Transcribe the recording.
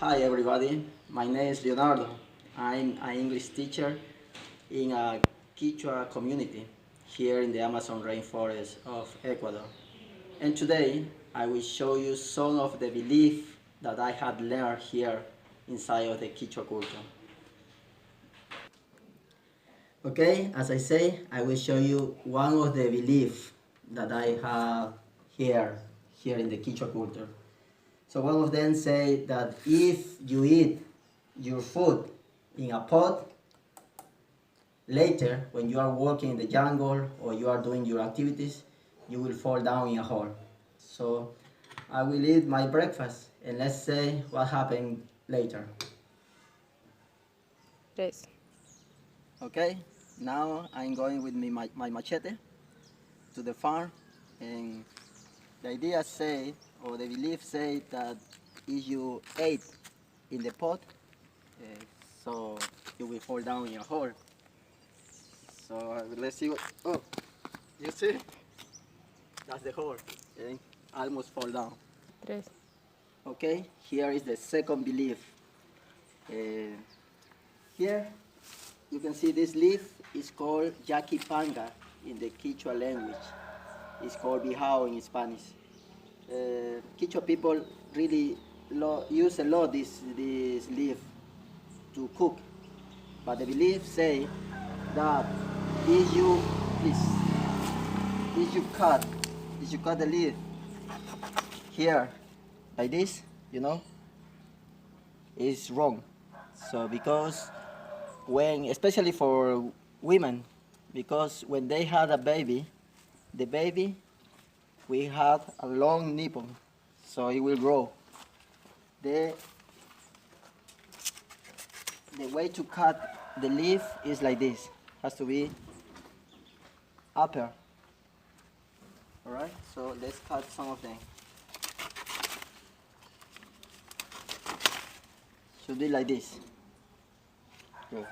Hi everybody, my name is Leonardo. I'm an English teacher in a Quechua community here in the Amazon rainforest of Ecuador. And today I will show you some of the beliefs that I had learned here inside of the Quechua culture. Okay, as I say, I will show you one of the beliefs that I have here in the Quechua culture. So one of them say that if you eat your food in a pot, later when you are walking in the jungle or you are doing your activities, you will fall down in a hole. So I will eat my breakfast and let's say what happened later. Tres. Okay, now I'm going with my machete to the farm, and the idea say, or the belief say that if you ate in the pot, uh, so you will fall down in a hole. So let's see what, oh, you see? That's the hole, and I almost fall down. Tres. Okay, here is the second belief. Here you can see this leaf is called Panga in the Quechua language. It's called bijao in Spanish. Quechua people really use a lot this leaf to cook, but the belief say that if you please if you cut the leaf here like this, you know, it's wrong. So because when, especially for women, because when they had a baby, the baby we have a long nipple, so it will grow. The the way to cut the leaf is like this. Has to be upper. All right. So let's cut some of them. Should be like this. Good.